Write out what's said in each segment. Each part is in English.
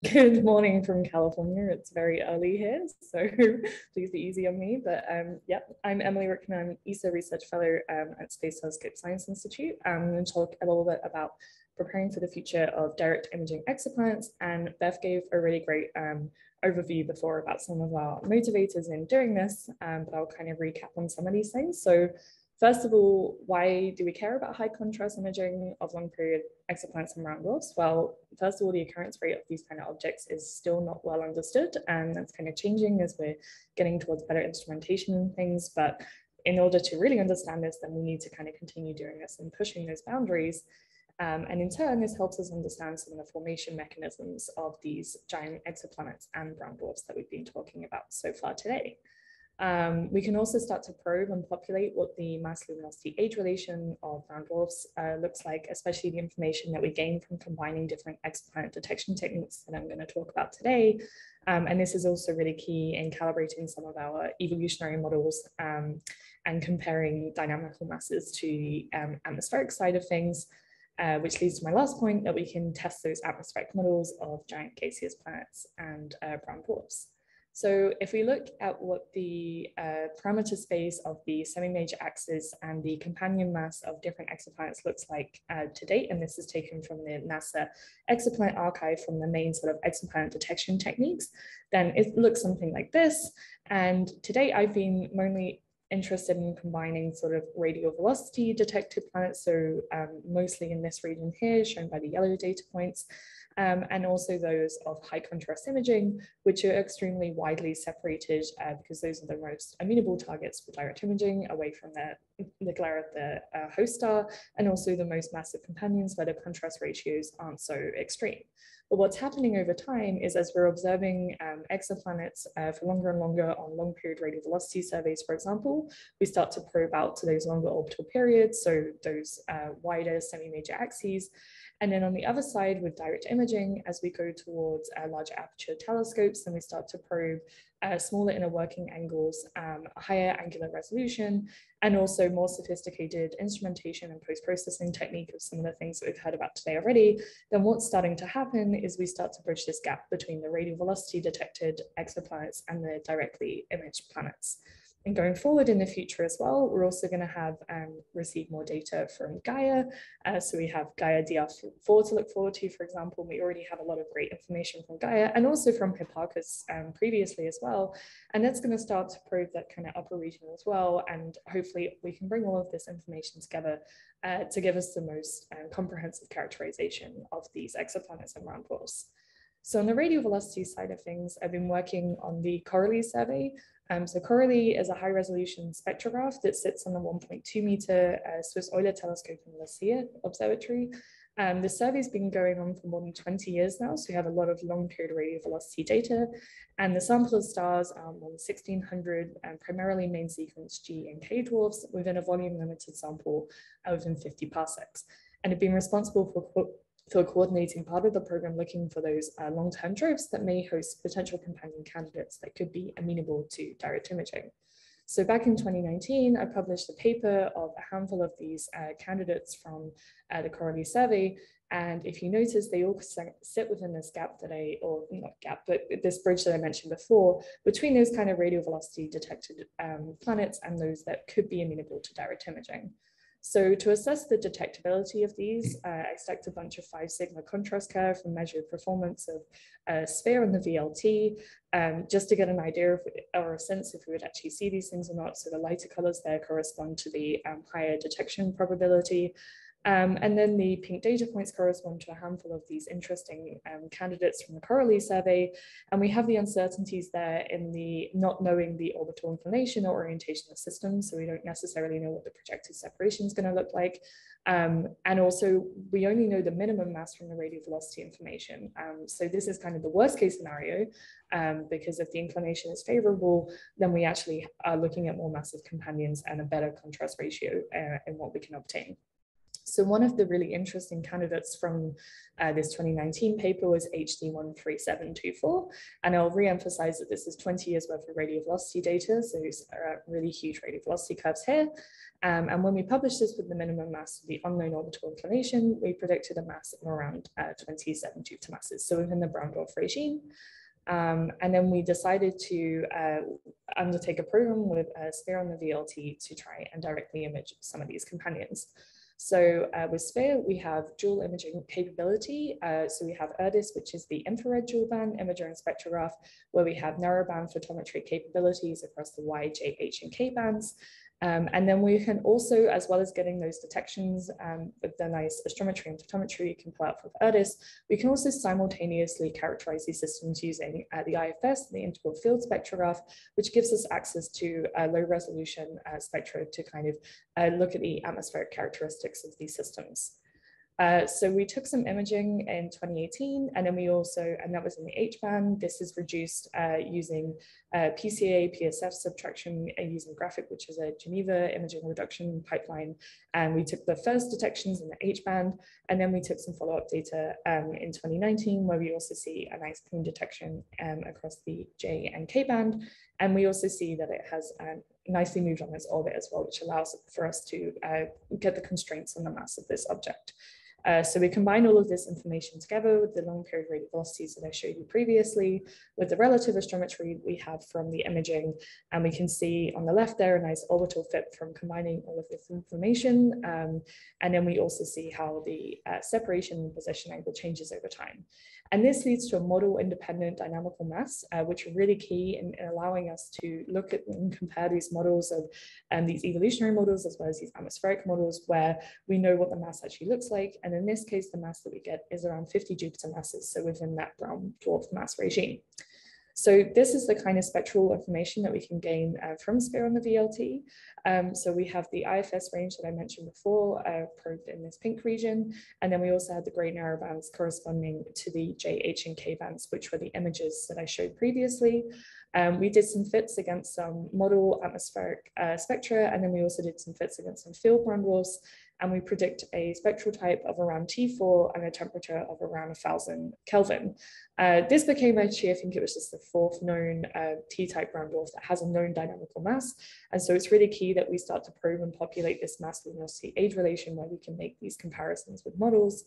Good morning from California. It's very early here, so please be easy on me. But yep, I'm Emily Rickman. I'm ESA Research Fellow at Space Telescope Science Institute. I'm going to talk a little bit about preparing for the future of direct imaging exoplanets. And Beth gave a really great overview before about some of our motivators in doing this, but I'll kind of recap on some of these things. So first of all, why do we care about high contrast imaging of long period exoplanets and round dwarfs? Well, first of all, the occurrence rate of these kind of objects is still not well understood, and that's kind of changing as we're getting towards better instrumentation and things. But in order to really understand this, then we need to kind of continue doing this and pushing those boundaries. And in turn, this helps us understand some of the formation mechanisms of these giant exoplanets and brown dwarfs that we've been talking about so far today. We can also start to probe and populate what the mass luminosity age relation of brown dwarfs looks like, especially the information that we gain from combining different exoplanet detection techniques that I'm going to talk about today. And this is also really key in calibrating some of our evolutionary models and comparing dynamical masses to the atmospheric side of things, which leads to my last point, that we can test those atmospheric models of giant gaseous planets and brown dwarfs. So if we look at what the parameter space of the semi-major axis and the companion mass of different exoplanets looks like to date, and this is taken from the NASA exoplanet archive from the main sort of exoplanet detection techniques, then it looks something like this. And to date, I've been mainly interested in combining sort of radial velocity detected planets, so mostly in this region here, shown by the yellow data points, and also those of high contrast imaging, which are extremely widely separated because those are the most amenable targets for direct imaging away from the glare of the host star, and also the most massive companions where the contrast ratios aren't so extreme. But what's happening over time is, as we're observing exoplanets for longer and longer on long period radial velocity surveys, for example, we start to probe out to those longer orbital periods, so those wider semi-major axes. And then on the other side with direct imaging, as we go towards larger aperture telescopes, then we start to probe smaller inner working angles, higher angular resolution, and also more sophisticated instrumentation and post-processing technique of some of the things that we've heard about today already. Then what's starting to happen is we start to bridge this gap between the radial velocity detected exoplanets and the directly imaged planets. And going forward in the future as well, we're also going to have receive more data from Gaia. So we have Gaia DR4 to look forward to, for example. We already have a lot of great information from Gaia and also from Hipparchus previously as well. And that's going to start to probe that kind of upper region as well. And hopefully we can bring all of this information together to give us the most comprehensive characterization of these exoplanets and round dwarfs. So on the radial velocity side of things, I've been working on the CORALIE survey. So CORALIE is a high resolution spectrograph that sits on the 1.2 meter Swiss Euler telescope in Lucia Observatory. The survey's been going on for more than 20 years now, so we have a lot of long period radial velocity data. And the sample of stars are more than 1,600, primarily main sequence G and K dwarfs within a volume limited sample within 50 parsecs. And have been responsible for coordinating part of the program looking for those long-term droves that may host potential companion candidates that could be amenable to direct imaging. So back in 2019, I published a paper of a handful of these candidates from the CORALIE survey. And if you notice, they all sit within this gap that or not gap, but this bridge that I mentioned before, between those kind of radial velocity detected planets and those that could be amenable to direct imaging. So to assess the detectability of these, I stacked a bunch of 5 sigma contrast curve and measured performance of a sphere and the VLT, just to get an idea of, or a sense if we would actually see these things or not. So the lighter colors there correspond to the higher detection probability. And then the pink data points correspond to a handful of these interesting candidates from the CORALIE survey. And we have the uncertainties there in the not knowing the orbital inclination or orientation of systems. So we don't necessarily know what the projected separation is going to look like. And also, we only know the minimum mass from the radial velocity information. So this is kind of the worst case scenario, because if the inclination is favorable, then we actually are looking at more massive companions and a better contrast ratio in what we can obtain. So one of the really interesting candidates from this 2019 paper was HD13724. And I'll re-emphasize that this is 20 years worth of radio velocity data. So it's really huge radio velocity curves here. And when we published this with the minimum mass of the unknown orbital inclination, we predicted a mass of around 27 Jupiter masses, so within the brown dwarf regime. And then we decided to undertake a program with SPHERE on the VLT to try and directly image some of these companions. So with SPHERE, we have dual imaging capability. So we have IRDIS, which is the infrared dual band imager and spectrograph, where we have narrowband photometry capabilities across the Y, J, H, and K bands. And then we can also, as well as getting those detections with the nice astrometry and photometry you can pull out from IRDIS, we can also simultaneously characterize these systems using the IFS, the integral field spectrograph, which gives us access to low resolution spectra to kind of look at the atmospheric characteristics of these systems. So we took some imaging in 2018, and then we also, and that was in the H band. This is reduced using PCA, PSF subtraction, using Graphic, which is a Geneva imaging reduction pipeline. And we took the first detections in the H band, and then we took some follow-up data in 2019, where we also see a nice clean detection across the J and K band. And we also see that it has nicely moved on its orbit as well, which allows for us to get the constraints on the mass of this object. So we combine all of this information together with the long period radio velocities that I showed you previously, with the relative astrometry we have from the imaging, and we can see on the left there a nice orbital fit from combining all of this information. And then we also see how the separation and position angle changes over time. And this leads to a model-independent dynamical mass, which are really key in allowing us to look at and compare these models of these evolutionary models as well as these atmospheric models, where we know what the mass actually looks like. And in this case, the mass that we get is around 50 Jupiter masses, so within that brown dwarf mass regime. So this is the kind of spectral information that we can gain from SPHERE on the VLT. So we have the IFS range that I mentioned before, probed in this pink region. And then we also had the gray narrow bands corresponding to the J, H, and K bands, which were the images that I showed previously. We did some fits against some model atmospheric spectra, and then we also did some fits against some field brown dwarfs. And we predict a spectral type of around T4 and a temperature of around 1000 Kelvin. This became actually, I think it was just the fourth known T-type brown dwarf that has a known dynamical mass. And so it's really key that we start to probe and populate this mass luminosity age relation, where we can make these comparisons with models.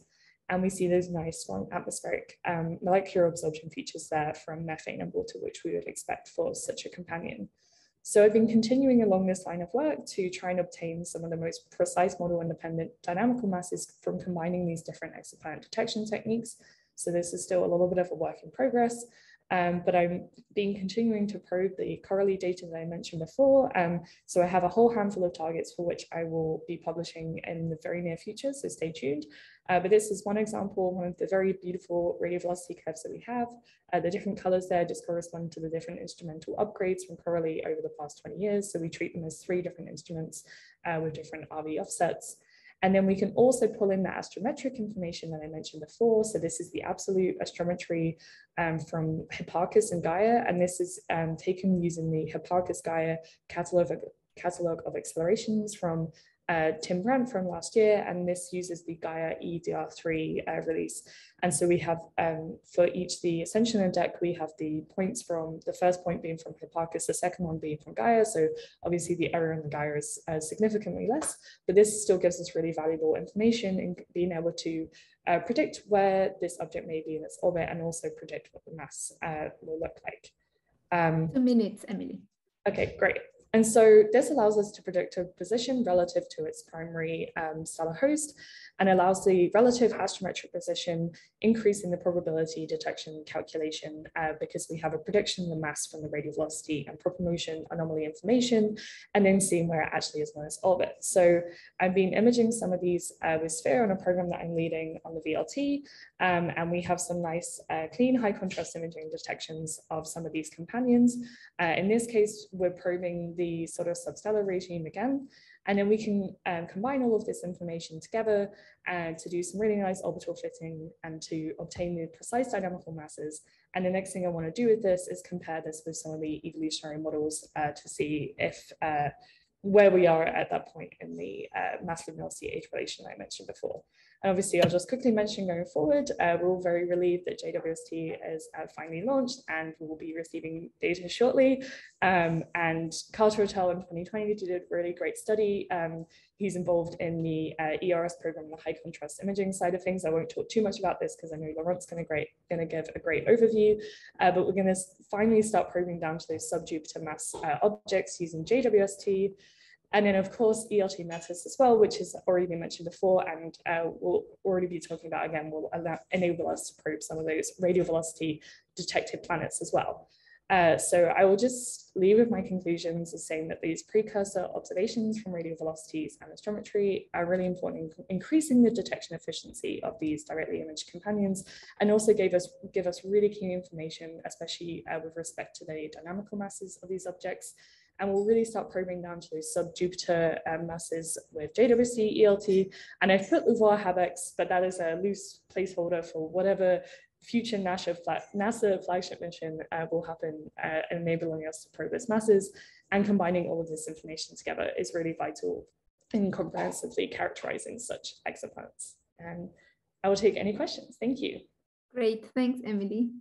And we see those nice strong atmospheric molecular absorption features there from methane and water, which we would expect for such a companion. So I've been continuing along this line of work to try and obtain some of the most precise model-independent dynamical masses from combining these different exoplanet detection techniques. So this is still a little bit of a work in progress, but I'm continuing to probe the CORALIE data that I mentioned before. So I have a whole handful of targets for which I will be publishing in the very near future, so stay tuned. But this is one example, one of the very beautiful radio velocity curves that we have. The different colors there just correspond to the different instrumental upgrades from CORALIE over the past 20 years. So we treat them as 3 different instruments with different RV offsets. And then we can also pull in the astrometric information that I mentioned before. So this is the absolute astrometry from Hipparchus and Gaia. And this is taken using the Hipparchus Gaia catalog of accelerations from Tim Brandt from last year, and this uses the Gaia EDR3 release. And so we have for each the ascension and deck, we have the points from the first point being from Hipparchus, the second one being from Gaia. So obviously the error in the Gaia is significantly less, but this still gives us really valuable information in being able to predict where this object may be in its orbit, and also predict what the mass will look like. 2 minutes, Emily. Okay, great. And so this allows us to predict a position relative to its primary stellar host, and allows the relative astrometric position, increasing the probability detection calculation because we have a prediction of the mass from the radial velocity and proper motion anomaly information, and then seeing where it actually is on its orbit. So I've been imaging some of these with SPHERE on a program that I'm leading on the VLT, and we have some nice clean high contrast imaging detections of some of these companions. In this case, we're probing the sort of substellar regime again, and then we can combine all of this information together to do some really nice orbital fitting and to obtain the precise dynamical masses. And the next thing I want to do with this is compare this with some of the evolutionary models to see if where we are at that point in the mass luminosity age relation I mentioned before. And obviously, I'll just quickly mention going forward, we're all very relieved that JWST is finally launched and we will be receiving data shortly. And Carter et al. In 2020 did a really great study. He's involved in the ERS program, the high contrast imaging side of things. I won't talk too much about this because I know Laurent's going to give a great overview, but we're going to finally start probing down to those sub-Jupiter mass objects using JWST. And then, of course, ELT METIS as well, which has already been mentioned before, and we'll already be talking about again, will enable us to probe some of those radio velocity detected planets as well. So I will just leave with my conclusions as saying that these precursor observations from radio velocities and astrometry are really important in increasing the detection efficiency of these directly imaged companions, and also give us really key information, especially with respect to the dynamical masses of these objects. And we'll really start probing down to those sub-Jupiter masses with JWST, ELT, and I've put LUVOIR HABEX, but that is a loose placeholder for whatever future NASA flagship mission will happen, enabling us to probe those masses. And combining all of this information together is really vital in comprehensively characterizing such exoplanets. And I will take any questions. Thank you. Great, thanks, Emily.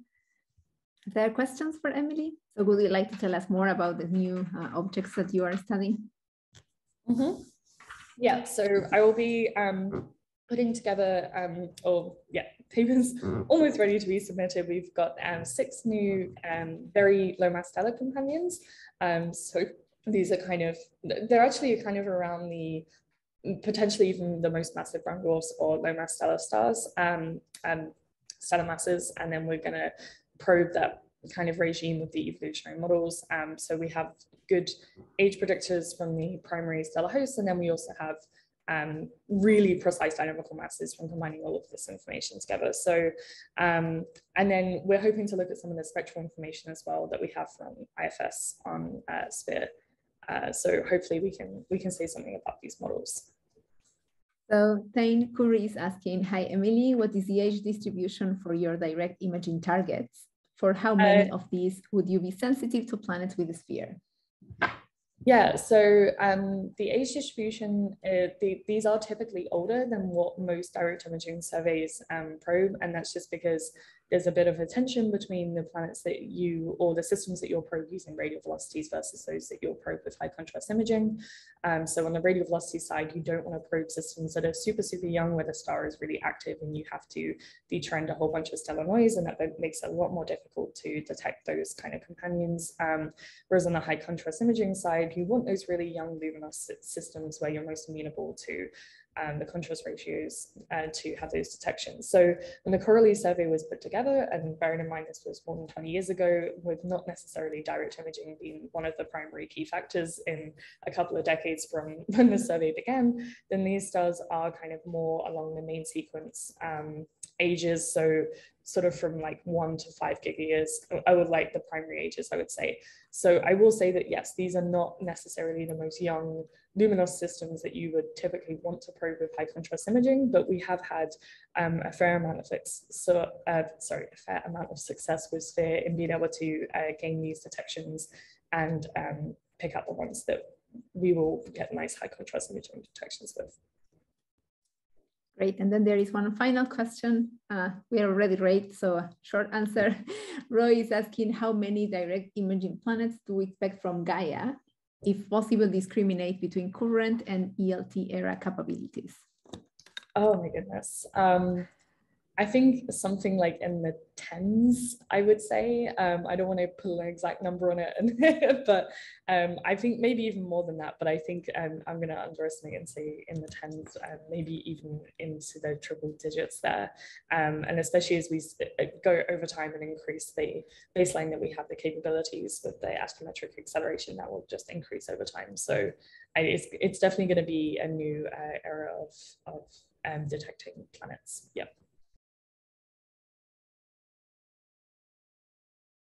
Are there questions for Emily? So would you like to tell us more about the new objects that you are studying? Yeah, so I will be putting together, papers almost ready to be submitted. We've got 6 new very low mass stellar companions. So these are they're actually kind of around the, potentially even the most massive brown dwarfs or low mass stellar stars, stellar masses, and then we're going to probe that kind of regime with the evolutionary models. So we have good age predictors from the primary stellar hosts, and then we also have really precise dynamical masses from combining all of this information together. So, and then we're hoping to look at some of the spectral information as well that we have from IFS on SPHERE. So hopefully we can say something about these models. So Thane Curry is asking, hi Emily, what is the age distribution for your direct imaging targets? For how many of these would you be sensitive to planets with a sphere? Yeah, so the age distribution, these are typically older than what most direct imaging surveys probe, and that's just because there's a bit of a tension between the planets that you, or the systems that you'll probe using radio velocities versus those that you'll probe with high contrast imaging. So on the radio velocity side, you don't want to probe systems that are super, super young where the star is really active and you have to detrend a whole bunch of stellar noise, and that makes it a lot more difficult to detect those kind of companions. Whereas on the high contrast imaging side, you want those really young luminous systems where you're most amenable to the contrast ratios to have those detections. So when the CORALIE survey was put together, and bearing in mind this was more than 20 years ago, with not necessarily direct imaging being one of the primary key factors in a couple of decades from when the survey began, then these stars are kind of more along the main sequence ages, so sort of from like 1 to 5 gigayears. I would like the primary ages, I would say. So I will say that yes, these are not necessarily the most young luminous systems that you would typically want to probe with high contrast imaging, but we have had a fair amount of success with SPHERE in being able to gain these detections and pick out the ones that we will get nice high contrast imaging detections with. Great, and then there is one final question. We are already late, so a short answer. Roy is asking, how many direct imaging planets do we expect from Gaia? If possible, discriminate between current and ELT era capabilities. Oh my goodness. I think something like in the tens, I would say. I don't want to put an exact number on it, but I think maybe even more than that. But I think I'm going to underestimate and say in the tens, maybe even into the triple digits there. And especially as we go over time and increase the baseline that we have the capabilities with the astrometric acceleration, that will just increase over time. So it's definitely going to be a new era of detecting planets. Yep.